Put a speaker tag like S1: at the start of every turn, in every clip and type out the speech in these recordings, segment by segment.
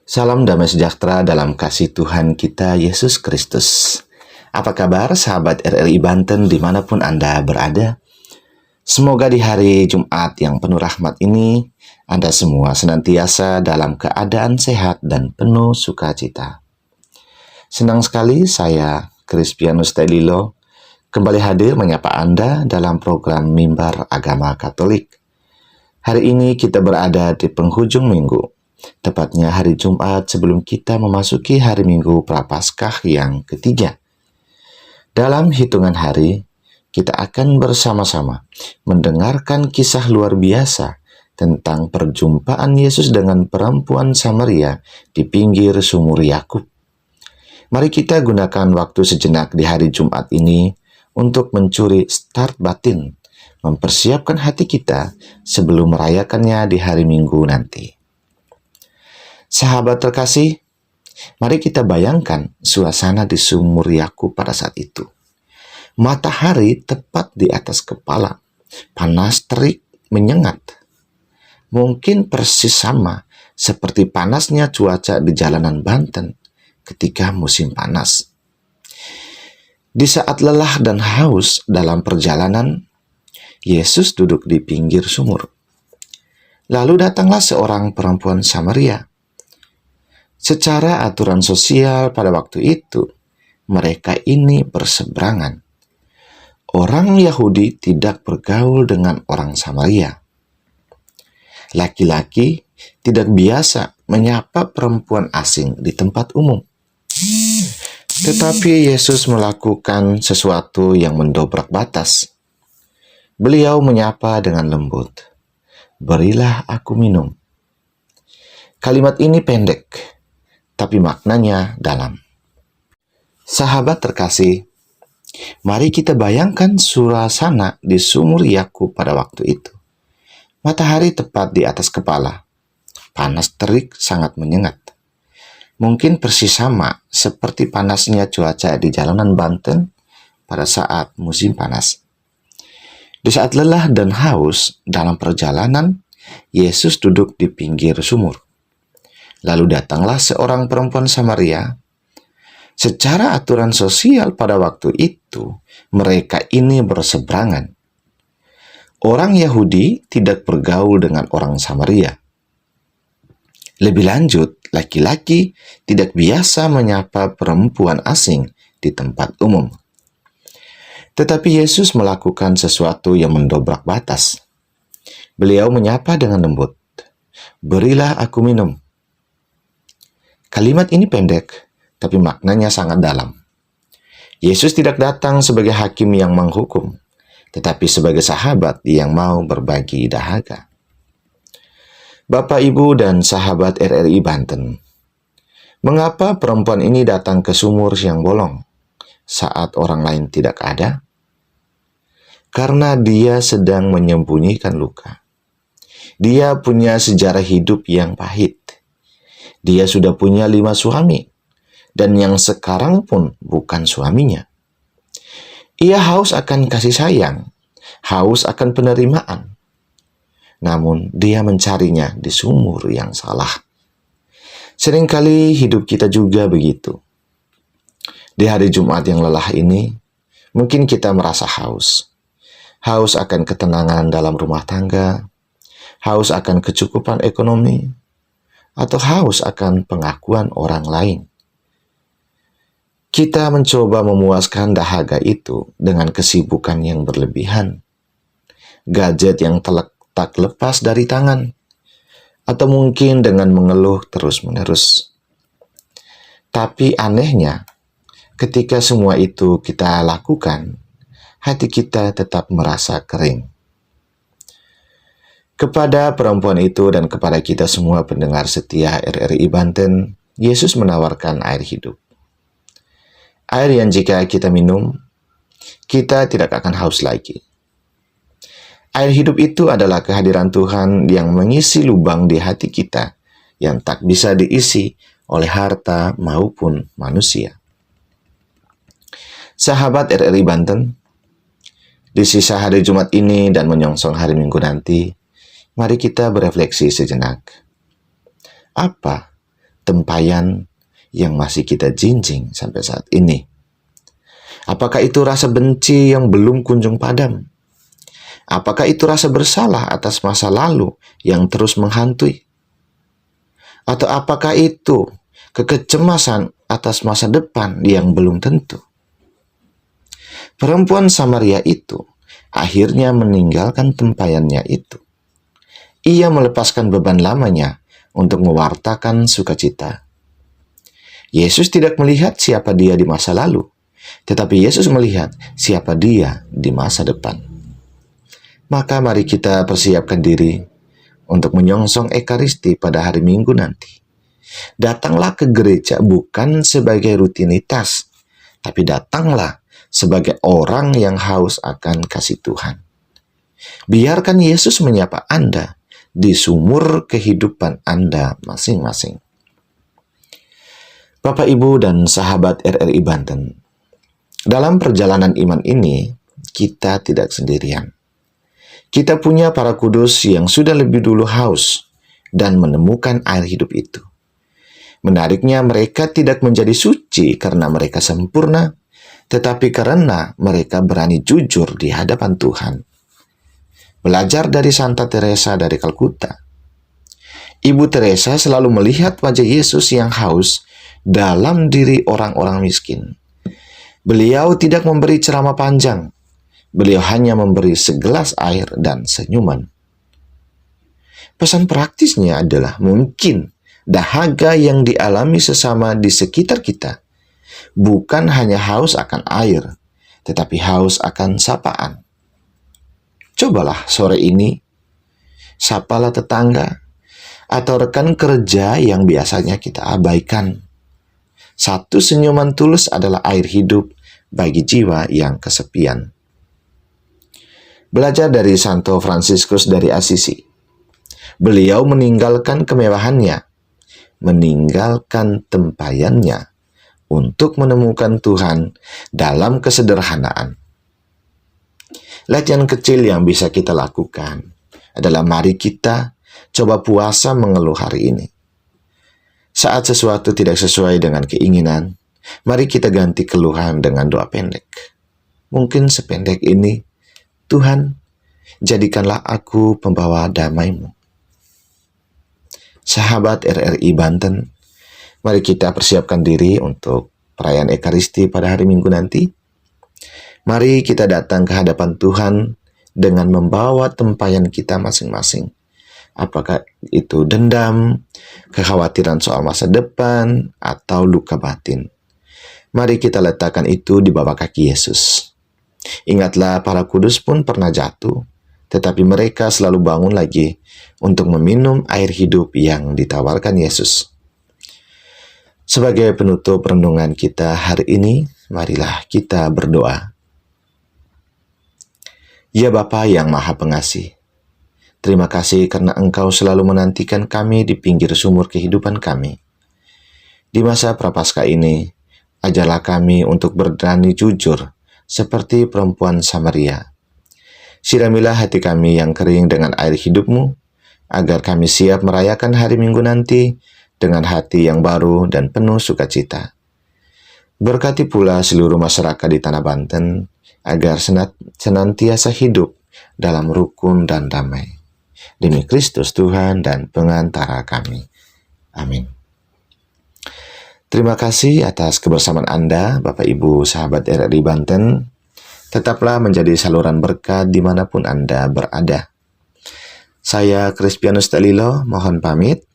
S1: Salam damai sejahtera dalam kasih Tuhan kita Yesus Kristus. Apa kabar sahabat RRI Banten dimanapun Anda berada? Semoga di hari Jumat yang penuh rahmat ini, Anda semua senantiasa dalam keadaan sehat dan penuh sukacita. Senang sekali saya, Crispianus Telilo, kembali hadir menyapa Anda dalam program Mimbar Agama Katolik. Hari ini kita berada di penghujung minggu. Tepatnya hari Jumat sebelum kita memasuki hari Minggu Prapaskah yang ketiga. Dalam hitungan hari, kita akan bersama-sama mendengarkan kisah luar biasa tentang perjumpaan Yesus dengan perempuan Samaria di pinggir sumur Yakub. Mari kita gunakan waktu sejenak di hari Jumat ini untuk mencuri start batin, mempersiapkan hati kita sebelum merayakannya di hari Minggu nanti. Sahabat terkasih, mari kita bayangkan suasana di sumur Yakub pada saat itu. Matahari tepat di atas kepala, panas terik menyengat. Mungkin persis sama seperti panasnya cuaca di jalanan Banten ketika musim panas. Di saat lelah dan haus dalam perjalanan, Yesus duduk di pinggir sumur. Lalu datanglah seorang perempuan Samaria. Secara aturan sosial pada waktu itu, mereka ini berseberangan. Orang Yahudi tidak bergaul dengan orang Samaria. Laki-laki tidak biasa menyapa perempuan asing di tempat umum. Tetapi Yesus melakukan sesuatu yang mendobrak batas. Beliau menyapa dengan lembut, "Berilah aku minum." Kalimat ini pendek, tapi maknanya dalam. Sahabat terkasih, mari kita bayangkan suasana di sumur Yakub pada waktu itu. Matahari tepat di atas kepala. Panas terik sangat menyengat. Mungkin persis sama seperti panasnya cuaca di jalanan Banten pada saat musim panas. Di saat lelah dan haus dalam perjalanan, Yesus duduk di pinggir sumur. Lalu datanglah seorang perempuan Samaria. Secara aturan sosial pada waktu itu, mereka ini berseberangan. Orang Yahudi tidak bergaul dengan orang Samaria. Lebih lanjut, laki-laki tidak biasa menyapa perempuan asing di tempat umum. Tetapi Yesus melakukan sesuatu yang mendobrak batas. Beliau menyapa dengan lembut, "Berilah aku minum." Kalimat ini pendek, tapi maknanya sangat dalam. Yesus tidak datang sebagai hakim yang menghukum, tetapi sebagai sahabat yang mau berbagi dahaga. Bapak, Ibu, dan sahabat RRI Banten, mengapa perempuan ini datang ke sumur yang bolong saat orang lain tidak ada? Karena dia sedang menyembunyikan luka. Dia punya sejarah hidup yang pahit. Dia sudah punya 5 suami, dan yang sekarang pun bukan suaminya. Ia haus akan kasih sayang, haus akan penerimaan. Namun dia mencarinya di sumur yang salah. Seringkali hidup kita juga begitu. Di hari Jumat yang lelah ini, mungkin kita merasa haus. Haus akan ketenangan dalam rumah tangga, haus akan kecukupan ekonomi, atau haus akan pengakuan orang lain. Kita mencoba memuaskan dahaga itu dengan kesibukan yang berlebihan, gadget yang tak lepas dari tangan, atau mungkin dengan mengeluh terus-menerus. Tapi anehnya, ketika semua itu kita lakukan, hati kita tetap merasa kering. Kepada perempuan itu dan kepada kita semua pendengar setia RRI Banten, Yesus menawarkan air hidup. Air yang jika kita minum, kita tidak akan haus lagi. Air hidup itu adalah kehadiran Tuhan yang mengisi lubang di hati kita yang tak bisa diisi oleh harta maupun manusia. Sahabat RRI Banten, di sisa hari Jumat ini dan menyongsong hari Minggu nanti, mari kita berefleksi sejenak. Apa tempayan yang masih kita jinjing sampai saat ini? Apakah itu rasa benci yang belum kunjung padam? Apakah itu rasa bersalah atas masa lalu yang terus menghantui? Atau apakah itu kekecemasan atas masa depan yang belum tentu? Perempuan Samaria itu akhirnya meninggalkan tempayannya itu. Ia melepaskan beban lamanya untuk mewartakan sukacita. Yesus tidak melihat siapa dia di masa lalu, tetapi Yesus melihat siapa dia di masa depan. Maka mari kita persiapkan diri untuk menyongsong Ekaristi pada hari Minggu nanti. Datanglah ke gereja bukan sebagai rutinitas, tapi datanglah sebagai orang yang haus akan kasih Tuhan. Biarkan Yesus menyapa Anda di sumur kehidupan Anda masing-masing. Bapak, Ibu, dan sahabat RRI Banten, dalam perjalanan iman ini, kita tidak sendirian. Kita punya para kudus yang sudah lebih dulu haus dan menemukan air hidup itu. Menariknya, mereka tidak menjadi suci karena mereka sempurna, tetapi karena mereka berani jujur di hadapan Tuhan. Belajar dari Santa Teresa dari Kalkuta. Ibu Teresa selalu melihat wajah Yesus yang haus dalam diri orang-orang miskin. Beliau tidak memberi ceramah panjang. Beliau hanya memberi segelas air dan senyuman. Pesan praktisnya adalah mungkin dahaga yang dialami sesama di sekitar kita bukan hanya haus akan air, tetapi haus akan sapaan. Cobalah sore ini, sapalah tetangga atau rekan kerja yang biasanya kita abaikan. Satu senyuman tulus adalah air hidup bagi jiwa yang kesepian. Belajar dari Santo Fransiskus dari Assisi. Beliau meninggalkan kemewahannya, meninggalkan tempayannya untuk menemukan Tuhan dalam kesederhanaan. Latihan kecil yang bisa kita lakukan adalah mari kita coba puasa mengeluh hari ini. Saat sesuatu tidak sesuai dengan keinginan, mari kita ganti keluhan dengan doa pendek. Mungkin sependek ini, Tuhan, jadikanlah aku pembawa damai-Mu. Sahabat RRI Banten, mari kita persiapkan diri untuk perayaan Ekaristi pada hari Minggu nanti. Mari kita datang ke hadapan Tuhan dengan membawa tempayan kita masing-masing. Apakah itu dendam, kekhawatiran soal masa depan, atau luka batin. Mari kita letakkan itu di bawah kaki Yesus. Ingatlah, para kudus pun pernah jatuh, tetapi mereka selalu bangun lagi untuk meminum air hidup yang ditawarkan Yesus. Sebagai penutup renungan kita hari ini, marilah kita berdoa. Ya Bapa yang Maha Pengasih, terima kasih karena Engkau selalu menantikan kami di pinggir sumur kehidupan kami. Di masa Prapaskah ini, ajarlah kami untuk berani jujur seperti perempuan Samaria. Siramilah hati kami yang kering dengan air hidup-Mu, agar kami siap merayakan hari Minggu nanti dengan hati yang baru dan penuh sukacita. Berkati pula seluruh masyarakat di Tanah Banten, agar senantiasa hidup dalam rukun dan damai. Demi Kristus Tuhan dan pengantara kami. Amin. Terima kasih atas kebersamaan Anda, Bapak Ibu sahabat RRI Banten. Tetaplah menjadi saluran berkat dimanapun Anda berada. Saya Crispianus Talilo, mohon pamit.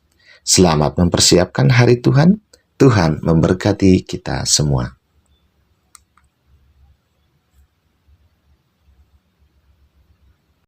S1: Selamat mempersiapkan hari Tuhan. Tuhan memberkati kita semua.